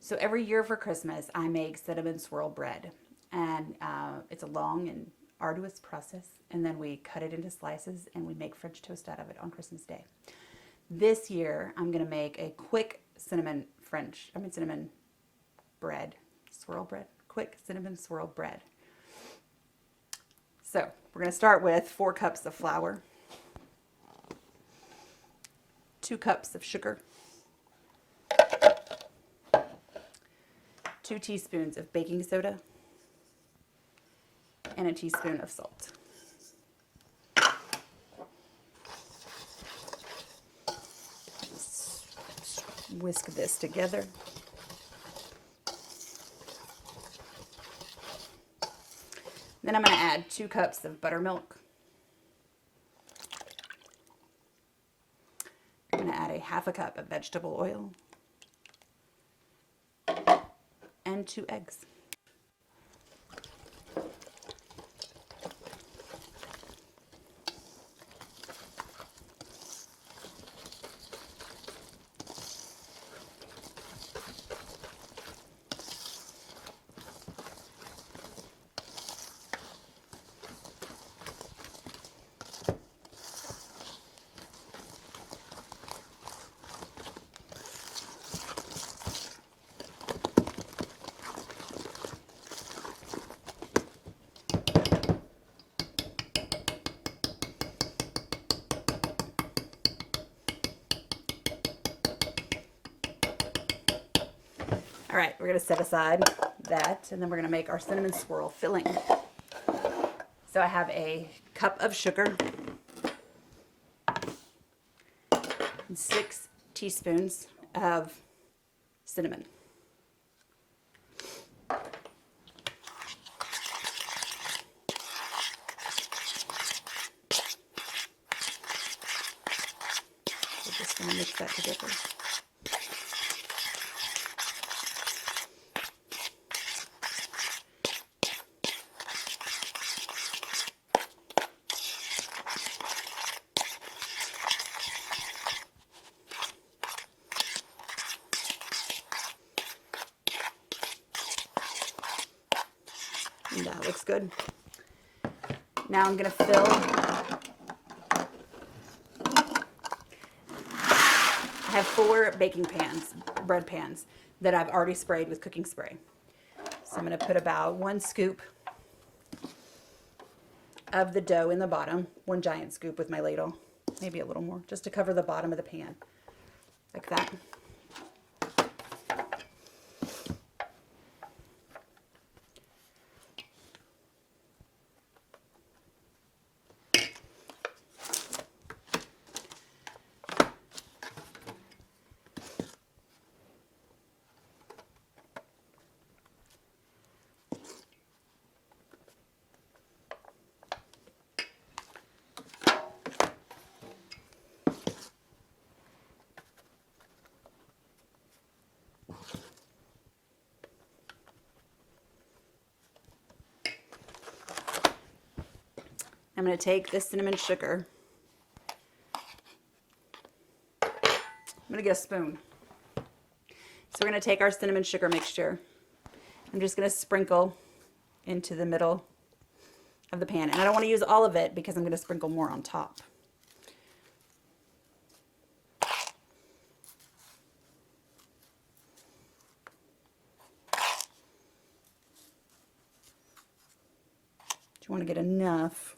So every year for Christmas, I make cinnamon swirl bread. And it's a long and arduous process. And then we cut it into slices and we make French toast out of it on Christmas Day. This year, I'm going to make a quick cinnamon bread, swirl bread, quick cinnamon swirl bread. So we're going to start with 4 cups of flour, 2 cups of sugar, 2 teaspoons of baking soda, and a teaspoon of salt. Whisk this together. Then I'm going to add 2 cups of buttermilk. I'm going to add a 1/2 cup of vegetable oil and 2 eggs. All right, we're going to set aside that, and then we're going to make our cinnamon swirl filling. So I have a cup of sugar and 6 teaspoons of cinnamon. We're just going to mix that together. And that looks good. Now I'm going to fill. I have 4 baking pans, bread pans, that I've already sprayed with cooking spray. So I'm going to put about 1 scoop of the dough in the bottom, 1 giant scoop with my ladle, maybe a little more, just to cover the bottom of the pan, like that. I'm going to take this cinnamon sugar. I'm going to get a spoon. So we're going to take our cinnamon sugar mixture. I'm just going to sprinkle into the middle of the pan. And I don't want to use all of it because I'm going to sprinkle more on top. You want to get enough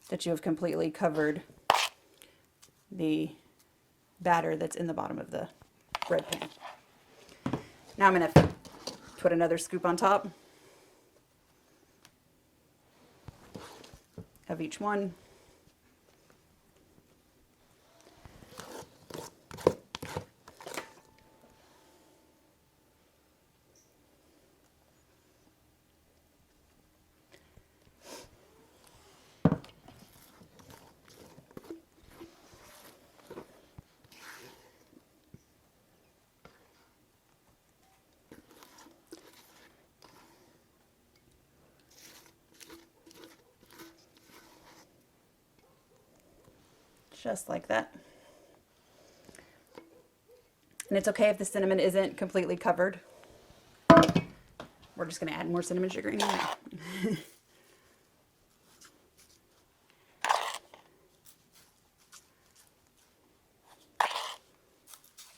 that you have completely covered the batter that's in the bottom of the bread pan. Now I'm going to put another scoop on top of each one. Just like that. And it's okay if the cinnamon isn't completely covered. We're just going to add more cinnamon sugar in there.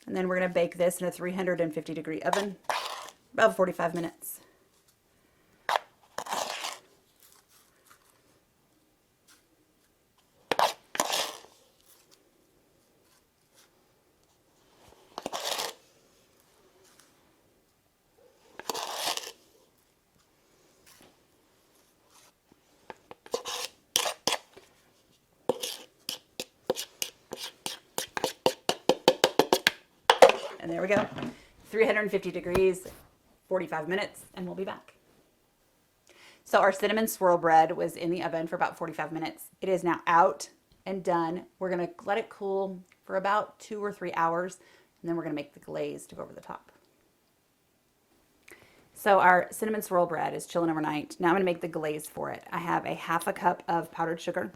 And then we're going to bake this in a 350-degree oven, about 45 minutes. And there we go. 350 degrees, 45 minutes, and we'll be back. So our cinnamon swirl bread was in the oven for about 45 minutes. It is now out and done. We're going to let it cool for about 2 or 3 hours, and then we're going to make the glaze to go over the top. So our cinnamon swirl bread is chilling overnight. Now I'm going to make the glaze for it. I have a ½ cup of powdered sugar.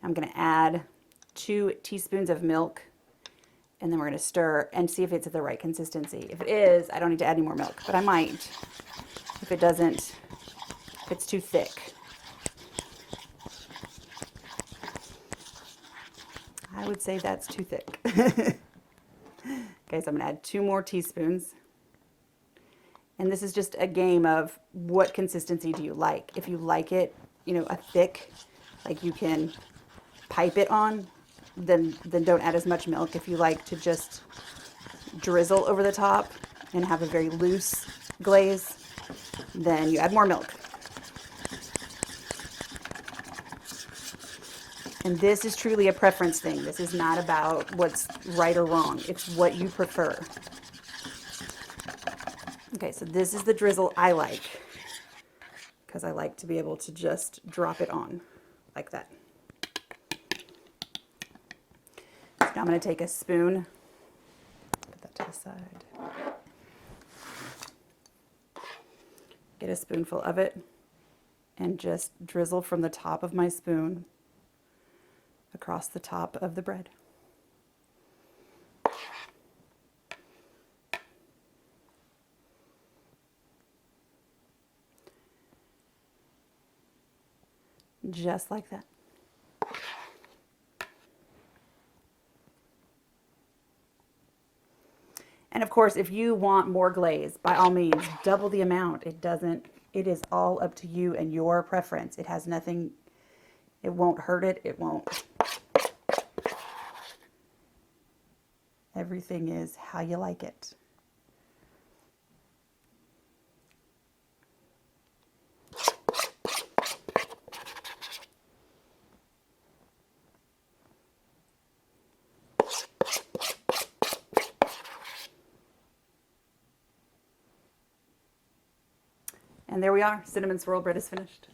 I'm going to add 2 teaspoons of milk, and then we're going to stir and see if it's at the right consistency. If it is, I don't need to add any more milk, but I might if it doesn't, if it's too thick. I would say that's too thick. Okay, so I'm going to add 2 more teaspoons. And this is just a game of what consistency do you like. If you like it, you know, a thick, like you can pipe it on, then don't add as much milk. If you like to just drizzle over the top and have a very loose glaze, then you add more milk. And this is truly a preference thing. This is not about what's right or wrong. It's what you prefer. Okay, so this is the drizzle I like, because I like to be able to just drop it on like that. So now I'm going to take a spoon, put that to the side, get a spoonful of it, and just drizzle from the top of my spoon across the top of the bread. Just like that. And of course, if you want more glaze, by all means, double the amount. It is all up to you and your preference. It has nothing, it won't hurt it, it won't. Everything is how you like it. And there we are, cinnamon swirl bread is finished.